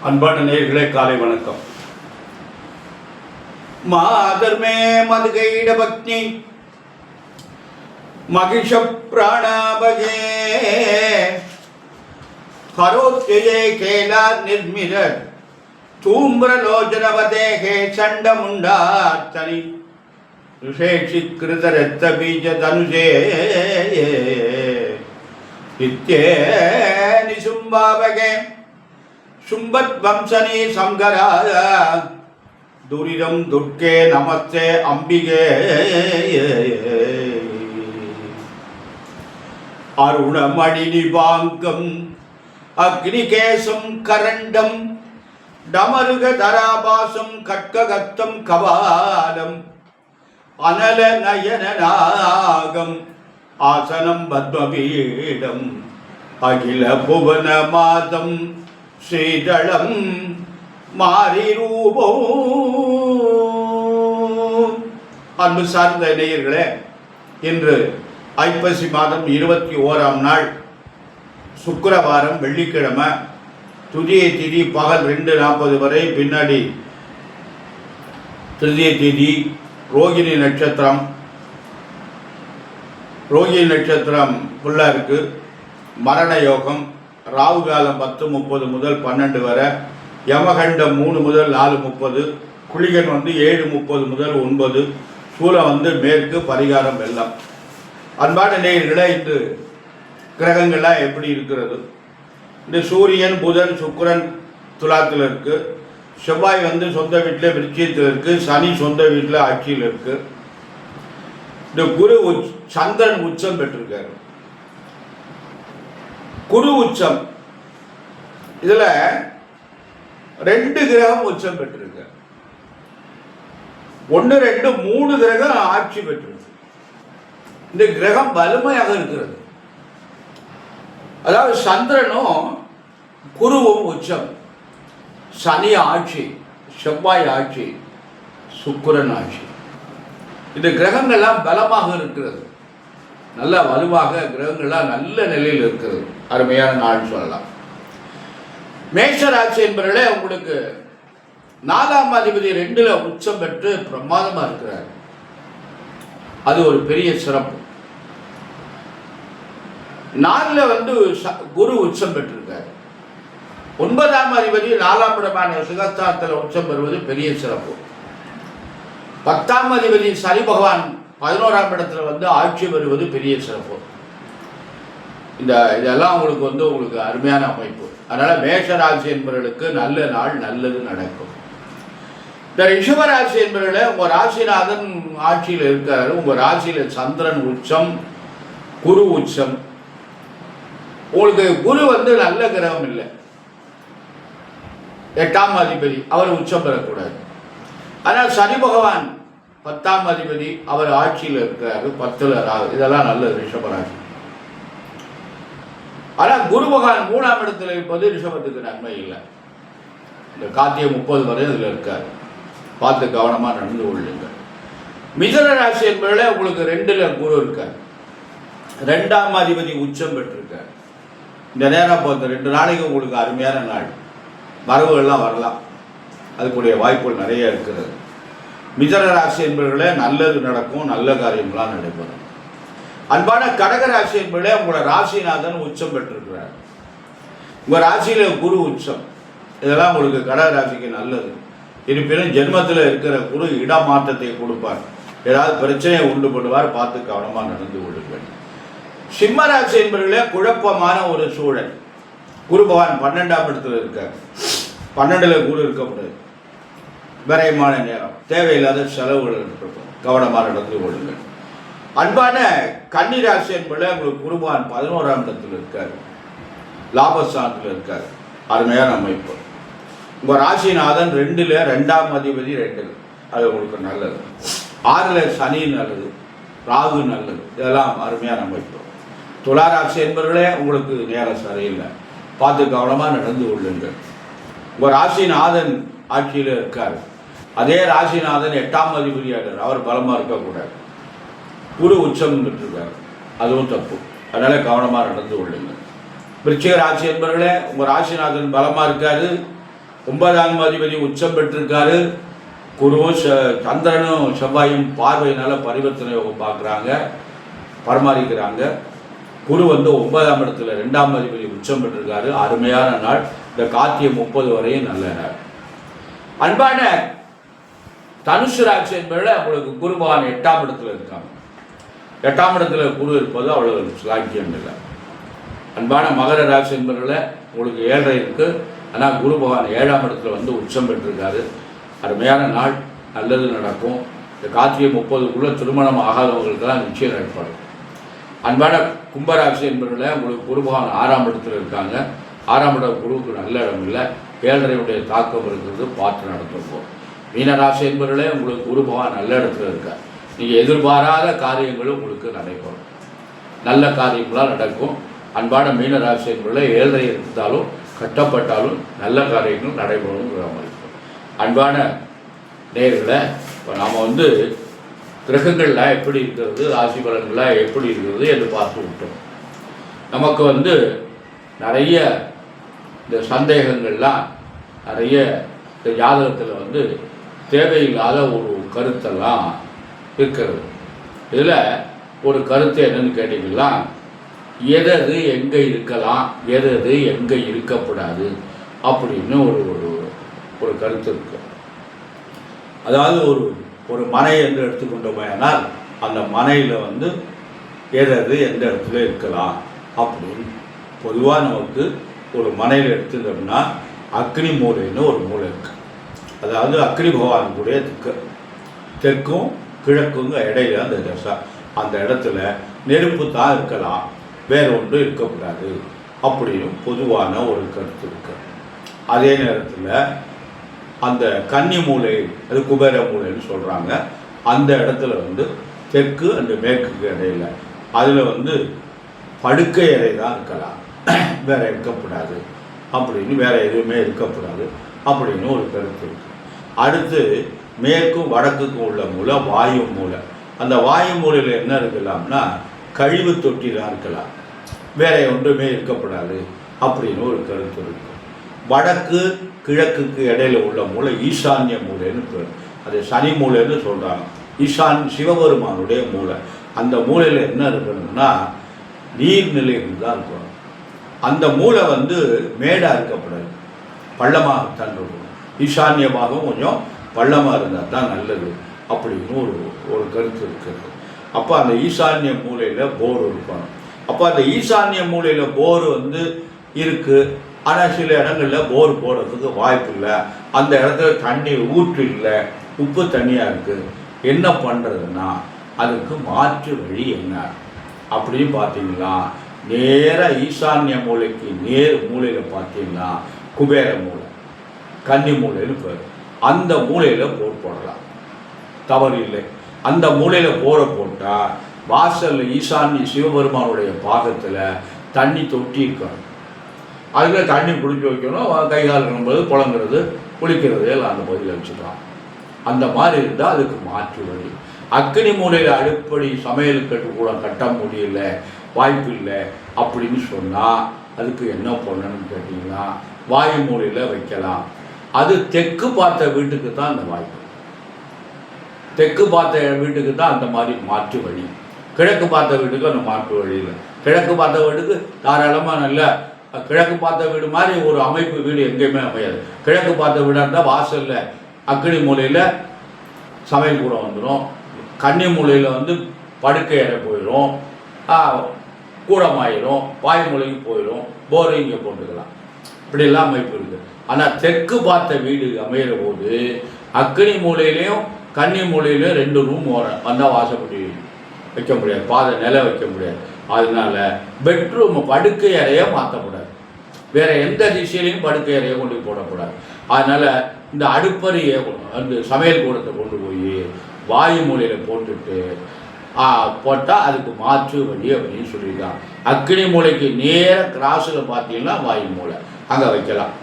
அன்பான நேயர்களே, காலை வணக்கம். மாதர்மே மதுகைட பக்னி மகிஷ பிராணாபகே ஹரோத்யே கேலா நிர்மிர தூம்ரலோச்சனவதேகே சண்டமுண்டார்த்தனி ருஷேஷிக்கிருதரத்த பீஜ தனுஷே இத்யே நிசும்பாவகே சும்பத் வம்சனி சங்கராய துரிதம் துர்க்கே நமஸ்தே அம்பிகே அருணமணிநிபாங்கம் அக்னிகேசம் கரண்டம் டமருக தராபாசம் கட்ககத்தம் கபாலம் அனல நயனநாகம் ஆசனம் பத்மபீடம் அகில புவன மாதம் ஸ்ரீதளம் மாறிரூபோ. அன்பு சார்ந்த நேயர்களே, இன்று ஐப்பசி மாதம் 21ஆம் நாள் சுக்கிரவாரம், வெள்ளிக்கிழமை. துதிய திதி பகல் 2:40 வரை, பின்னாடி திருதிய திதி. ரோகிணி நட்சத்திரம் ஃபுல்லாக இருக்கு. மரண யோகம். ராகு காலம் 10:30 முதல் 12 வரை. யமகண்டம் 3 முதல் 4:30. குளிகன் 7:30 முதல் 9. சூலம் மேற்கு. பரிகாரம் வெள்ளம். அன்பான நேயர்களே, இன்று கிரகங்கள்லாம் எப்படி இருக்கிறது? இந்த சூரியன், புதன், சுக்கிரன் துலாத்தில் இருக்கு. செவ்வாய் சொந்த வீட்டில் விருச்சியத்தில் இருக்கு. சனி சொந்த வீட்டில் ஆட்சியில் இருக்கு. இந்த குரு சந்திரன் உச்சம் பெற்றிருக்காரு. குரு உச்சம். இதுல 2 கிரகம் உச்சம் பெற்றிருக்கு. 1, 2, 3 கிரகம் ஆட்சி பெற்றிருக்கு. இந்த கிரகம் வலிமையாக இருக்கிறது. அதாவது சந்திரனும் குருவும் உச்சம், சனி ஆட்சி, செவ்வாய் ஆட்சி, சுக்கிரன் ஆட்சி. இந்த கிரகங்கள்லாம் பலமாக இருக்கிறது. நல்ல வலுவாக கிரகங்கள்லாம் நல்ல நிலையில் இருக்கிறது. அருமையான நாள் சொல்லலாம். மேஷராசி என்பவர்களே, உங்களுக்கு 4ஆம் அதிபதி 2ல் உச்சம் பெற்று பிரமாதமா இருக்கிறார். அது ஒரு பெரிய சிறப்பு. 4ல் குரு உச்சம் பெற்றிருக்கார். 9ஆம் அதிபதி 4ஆம் இடமான சுகஸ்தானத்தில் உச்சம் பெறுவது பெரிய சிறப்பு. 10ஆம் அதிபதி சனி பகவான் 11ஆம் இடத்துல ஆட்சி பெறுவது பெரிய சிறப்பு. இதெல்லாம் உங்களுக்கு அருமையான அமைப்பு. அதனால மேஷராசி என்பவர்களுக்கு நல்ல நாள், நல்லது நடக்கும். இந்த ரிஷபராசி என்பவர்களே, உங்க ராசிநாதன் ஆட்சியில் இருக்கிறாரு. உங்க ராசியில சந்திரன் உச்சம், குரு உச்சம். உங்களுக்கு குரு நல்ல கிரகம் இல்லை. 8ஆம் அதிபதி அவர் உச்சம் பெறக்கூடாது. ஆனால் சனி பகவான் 10ஆம் அதிபதி அவர் ஆட்சியில் இருக்கிறாரு. 10ல் இதெல்லாம் நல்லது ரிஷபராசி. ஆனால் குரு பகவான் 3ஆம் இடத்துல இருப்பது ரிஷபத்துக்கு நன்மை இல்லை. இந்த கார்த்திகை 30 வரை அதில் இருக்காரு. பார்த்து கவனமா நடந்து கொள்ளுங்க. மிதுன ராசி என்பதில் உங்களுக்கு 2ல் குரு இருக்கார். 2ஆம் அதிபதி உச்சம் பெற்றிருக்கார். இந்த நேரம் 2 நாளைக்கு உங்களுக்கு அருமையான நாள். வரவுகள்லாம் வரலாம். அதுக்குடைய வாய்ப்புகள் நிறைய இருக்கிறது. மிதுன ராசி என்பவர்களே, நல்லது நடக்கும், நல்ல காரியங்களாம் நடைபெறும். அன்பான கடகராசி என்பதிலே உங்களோட ராசிநாதன் உச்சம் பெற்றிருக்கிறார். உங்க ராசியில குரு உச்சம். இதெல்லாம் உங்களுக்கு கடகராசிக்கு நல்லது. இருப்பினும் ஜென்மத்தில் இருக்கிற குரு இடமாற்றத்தை கொடுப்பார். ஏதாவது பிரச்சனையை உண்டு பண்ணுவார். பார்த்து கவனமா நடந்து கொள்ளுங்கள். சிம்ம ராசி என்பதிலே குழப்பமான ஒரு சூழல். குரு பகவான் 12ஆம் இடத்துல இருக்கார். 12ல் குரு இருக்கக்கூடாது. விரயமான நேரம், தேவையில்லாத செலவுகள் இருக்கும். கவனமாக நடந்து கொள்ளுங்கள். அன்பான கன்னிராசி என்பதில் உங்களுக்கு குரு பகவான் 11ஆம் இடத்தில் இருக்கார். லாபஸ்தானத்தில் இருக்கார். அருமையான அமைப்பு. உங்கள் ராசிநாதன் 2ல் 2ஆம் அதிபதி 2ல். அது உங்களுக்கு நல்லது. 6ல் சனி நல்லது, ராகு நல்லது. இதெல்லாம் அருமையான அமைப்பு. துலா ராசி என்பவர்களே, உங்களுக்கு நேரம் சரியில்லை. பார்த்து கவனமாக நடந்து கொள்ளுங்கள். உங்கள் ராசிநாதன் ஆட்சியில் இருக்கார். அதே ராசிநாதன் 8ஆம் அதிபதியாளர். அவர் பலமாக இருக்கக்கூடாது. குரு உச்சம் பெற்றிருக்கார். அதுவும் தப்பு. அதனால கவனமாக நடந்து கொள்ளுங்கள். விருச்சிக ராசி என்பவர்களே, உங்கள் ராசிநாதன் பலமாக இருக்காரு. 9ஆம் அதிபதி உச்சம் பெற்றிருக்காரு. குருவும் சந்திரனும் செவ்வாயும் பார்வையினால பரிவர்த்தனை யோகம் பார்க்குறாங்க, பரமாறிக்கிறாங்க. குரு 9ஆம் இடத்துல 2ஆம் அதிபதி உச்சம் பெற்றிருக்காரு. அருமையான நாள். இந்த கார்த்திகை 30 வரையும் நல்ல நாள். அன்பான தனுசு ராசி என்பதில் உங்களுக்கு குரு பகவான் 8ஆம் இடத்துல இருக்காங்க. 8ஆம் இடத்துல குரு இருப்பது அவ்வளவு சாக்கியம் இல்லை. அன்பான மகர ராசி என்பதில் உங்களுக்கு 7 இருக்கு. ஆனால் குரு பகவான் 7ஆம் இடத்துல உச்சம் பெற்றிருக்காரு. அருமையான நாள், நல்லது நடக்கும். இந்த கார்த்திகை 30க்குள்ள திருமணம் ஆகாதவர்களுக்கெல்லாம் நிச்சயம் ஏற்பாடு. அன்பான கும்பராசி என்பதில் உங்களுக்கு குரு பகவான் 6ஆம் இடத்துல இருக்காங்க. 6ஆம் இடம் குருவுக்கு நல்ல இடம் இல்லை, 7.5 தாக்கம் இருக்கிறது, பார்த்து நடத்தும். மீனராசி என்பதில் உங்களுக்கு குரு பகவான் நல்ல இடத்துல இருக்கார். நீங்கள் எதிர்பாராத காரியங்களும் உங்களுக்கு நடைபெறும், நல்ல காரியங்களாக நடக்கும். அன்பான மீனராசி என்பதில் 7.5 இருந்தாலும் கட்டப்பட்டாலும் நல்ல காரியங்கள் நடைபெறுங்கிற மாதிரி இருக்கும். அன்பான நேயர்களை, இப்போ நாம் கிரகங்கள்லாம் எப்படி இருக்கிறது, ராசி பலன்கள்லாம் எப்படி இருக்கிறது என்று பார்த்து விட்டோம். நமக்கு நிறைய இந்த சந்தேகங்கள்லாம் நிறைய இந்த ஜாதகத்தில் தேவையில்லாத ஒரு கருத்தெல்லாம் இருக்கிறது. இதில் ஒரு கருத்து என்னன்னு கேட்டிங்கன்னா, எது எங்கே இருக்கலாம், எது எங்கே இருக்கக்கூடாது அப்படின்னு ஒரு கருத்து இருக்கு. அதாவது ஒரு மனை என்று எடுத்துக்கொண்டோமையானால் அந்த மனையில் எது எந்த இடத்துல இருக்கலாம் அப்படின்னு பொதுவாக நமக்கு ஒரு மனையில் எடுத்துட்டோம்னா அக்னி மூலைன்னு ஒரு மூலை இருக்கு. அதாவது அக்னி பகவானுடைய தெற்கும் கிழக்கும் இடையில அந்த தசை, அந்த இடத்துல நெருப்பு தான் இருக்கலாம், வேற ஒன்று இருக்கக்கூடாது அப்படின்னு பொதுவான ஒரு கருத்து இருக்கு. அதே நேரத்தில் அந்த கன்னி மூலை, அது குபேர மூலைன்னு சொல்கிறாங்க, அந்த இடத்துல தெற்கு அந்த மேற்குக்கு இடையில அதில் படுக்கை அறை தான் இருக்கலாம், வேற இருக்கக்கூடாது அப்படின்னு, வேற எதுவுமே இருக்கக்கூடாது அப்படின்னு ஒரு கருத்து இருக்கு. அடுத்து மேற்கும் வடக்குக்கும் உள்ள மூலை வாயு மூலை. அந்த வாயு மூலையில் என்ன இருக்கலாம்னா கழிவு தொட்டி தான் இருக்கலாம், வேற ஒன்றுமே இருக்கக்கூடாது அப்படின்னு ஒரு கருத்து இருக்கு. வடக்கு கிழக்குக்கு இடையில உள்ள மூலை ஈசான்ய மூலைன்னு பேர், அது சனி மூலைன்னு சொல்கிறாங்க. சிவபெருமானுடைய மூலை. அந்த மூலையில் என்ன இருக்கணும்னா நீர்நிலைகள் தான் இருக்கணும். அந்த மூலை மேடாக இருக்கப்படாது, பள்ளமாகத்தான் இருக்கணும். ஈசான்யமாகவும் கொஞ்சம் பள்ளமாக இருந்தால் தான் நல்லது அப்படின்னு ஒரு கருத்து இருக்கிறது. அப்போ அந்த ஈசான்ய மூலையில் போர் இருக்கணும். அப்போ அந்த ஈசான்ய மூலையில் போர் இருக்குது. ஆனால் சில இடங்களில் போர் போடுறதுக்கு வாய்ப்பு இல்லை, அந்த இடத்துல தண்ணி ஊற்று இல்லை, உப்பு தண்ணியாக இருக்குது. என்ன பண்ணுறதுன்னா அதுக்கு மாற்று வழி என்ன அப்படின்னு பார்த்தீங்கன்னா, நேராக ஈசான்ய மூலைக்கு நேர் மூலையில் பார்த்தீங்கன்னா குபேர மூலை, கன்னி மூலைன்னு பேர். அந்த மூலையில் போர் போடலாம், தவறு இல்லை. அந்த மூலையில் போரை போட்டால் வாசலில் ஈசான்ய சிவபெருமானுடைய பாகத்தில் தண்ணி தொட்டி இருக்கணும். அதில் தண்ணி குடிச்சு வைக்கணும், கை கால் கழுவுறது, புழங்குறது, குளிக்கிறது எல்லாம் அந்த பகுதியில் வச்சுக்கலாம். அந்த மாதிரி இருந்தால் அதுக்கு மாற்று வழி. அக்னி மூலையில் அடுப்படி சமையல் கூட கட்ட முடியல, வாய்ப்பு இல்லை அப்படின்னு சொன்னால் அதுக்கு என்ன பண்ணணும்னு கேட்டிங்கன்னா வாயு மூலையில் வைக்கலாம். அது தெற்கு பார்த்த வீட்டுக்கு தான் அந்த வாய்ப்பு, தெற்கு பார்த்த வீட்டுக்கு தான் அந்த மாதிரி மாற்று வழி. கிழக்கு பார்த்த வீட்டுக்கு அந்த மாற்று வழி இல்லை. கிழக்கு பார்த்த வீட்டுக்கு தாராளமாக நல்ல கிழக்கு பார்த்த வீடு மாதிரி ஒரு அமைப்பு வீடு எங்கேயுமே அமையாது. கிழக்கு பார்த்த வீடாக இருந்தால் வாசலில் அக்னி மூலையில் சமையல் கூட வந்துடும், கன்னி மூலையில் படுக்கை அறை போயிடும், கூடமாயிரும், வாயு மூலைக்கு போயிடும், போரை இங்கே போட்டுக்கலாம். இப்படியெல்லாம் அமைப்பு இருக்குது. ஆனால் தெற்கு பார்த்த வீடு அமைகிற போது அக்னி மூலையிலையும் கன்னி மூலையிலையும் 2 ரூம் வந்தால் வாசப்படி வைக்க முடியாது, பாதை நிலை வைக்க முடியாது. அதனால பெட்ரூம் படுக்கை அறையை மாற்றக்கூடாது, வேற எந்த திசையிலையும் படுக்கை அறையை கொண்டு போடக்கூடாது. அதனால் இந்த அடுப்பறையை அந்த சமையல் கூடத்தை கொண்டு போய் வாயு மூலையில் போட்டுட்டு போட்டால் அதுக்கு மாற்று வழி அப்படின்னு சொல்லியிருக்காங்க. அக்னி மூலைக்கு நேர கிராஸில் பார்த்தீங்கன்னா வாயு மூலை அங்கே வைக்கலாம்,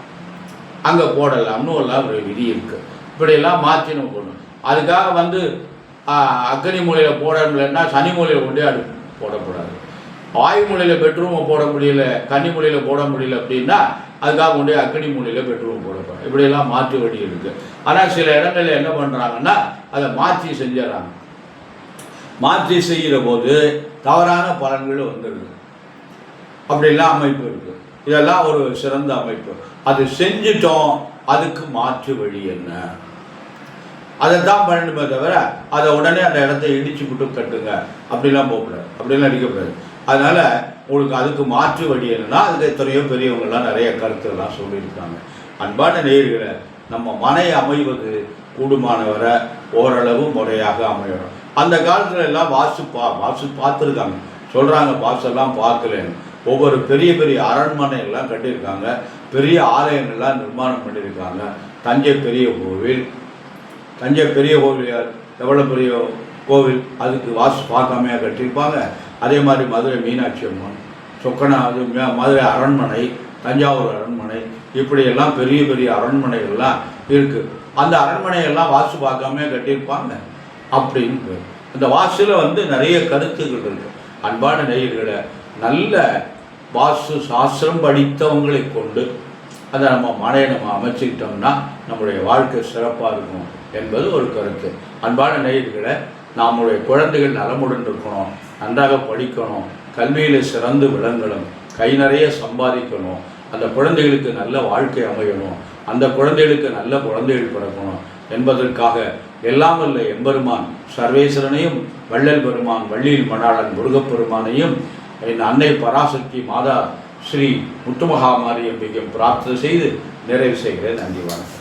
அங்கே போடலாம்னு ஒரு விதி இருக்குது. இப்படியெல்லாம் மாற்றி நம்ம போடணும். அதுக்காக அக்னி மூலையில் போட முடியலன்னா சனி மூலையில் கொண்டே அடுப்பு போடக்கூடாது. வாயு மூலையில் பெட்ரூமை போட முடியல, கன்னி மூலையில் போட முடியல அப்படின்னா அதுக்காக கொண்டே அக்னி மூலையில் பெட்ரூம் போடக்கூடாது. இப்படியெல்லாம் மாற்று வழி இருக்குது. ஆனால் சில இடங்களில் என்ன பண்ணுறாங்கன்னா அதை மாற்றி செஞ்சிடறாங்க. மாற்றி செய்கிற போது தவறான பலன்கள் வந்துடுது. அப்படிலாம் அமைப்பு இருக்குது. இதெல்லாம் ஒரு சிறந்த அமைப்பு. அது செஞ்சிட்டோம், அதுக்கு மாற்று வழி என்ன, அதை தான் பண்ணணுமே தவிர அதை உடனே அந்த இடத்த இடிச்சு விட்டு கட்டுங்க அப்படிலாம் போகக்கூடாது, அப்படிலாம் அடிக்கக்கூடாது. அதனால் உங்களுக்கு அதுக்கு மாற்று வழி என்னன்னா அதுக்கு எத்தனையோ பெரியவங்கள்லாம் நிறைய கருத்துலாம் சொல்லியிருக்காங்க. அன்பான நேயர்களே, நம்ம மனை அமைவது கூடுமானவரை ஓரளவு முறையாக அமையணும். அந்த காலத்தில் எல்லாம் வாசு பார்த்துருக்காங்க, சொல்கிறாங்க வாசெல்லாம் பார்க்கலன்னு. ஒவ்வொரு பெரிய பெரிய அரண்மனைகள்லாம் கட்டியிருக்காங்க, பெரிய ஆலயங்கள்லாம் நிர்மாணம் பண்ணியிருக்காங்க. தஞ்சை பெரிய கோவில் எவ்வளோ பெரிய கோவில், அதுக்கு வாசு பார்க்காமையாக கட்டியிருப்பாங்க. அதே மாதிரி மதுரை மீனாட்சி அம்மன், மதுரை அரண்மனை, தஞ்சாவூர் அரண்மனை, இப்படியெல்லாம் பெரிய பெரிய அரண்மனைகள்லாம் இருக்குது. அந்த அரண்மனைகள்லாம் வாசு பார்க்காமையாக கட்டியிருப்பாங்க அப்படின்னு. அந்த வாசில் நிறைய கருத்துக்கள் இருக்குது. அன்பான நேயர்களை, நல்ல வாஸ்து சாஸ்திரம் படித்தவங்களை கொண்டு அதை நம்ம மனையை அமைச்சிக்கிட்டோம்னா நம்முடைய வாழ்க்கை சிறப்பாக இருக்கும் என்பது ஒரு கருத்து. அன்பான நேயர்களை, நம்முடைய குழந்தைகள் நலமுடன் இருக்கணும், நன்றாக படிக்கணும், கல்வியில் சிறந்து விளங்கணும், கை நிறைய சம்பாதிக்கணும், அந்த குழந்தைகளுக்கு நல்ல வாழ்க்கை அமையணும், அந்த குழந்தைகளுக்கு நல்ல குழந்தைகள் பிறக்கணும் என்பதற்காக எல்லாம் வல்ல எம்பெருமான் சர்வேஸ்வரனையும் வள்ளல் பெருமான் வள்ளியில் மணாளன் முருகப்பெருமானையும் என் அன்னை பராசக்தி மாதா ஸ்ரீ முத்துமகாமாரி அம்பிகையும் பிரார்த்தனை செய்து நிறைவு செய்கிறேன். நன்றி, வணக்கம்.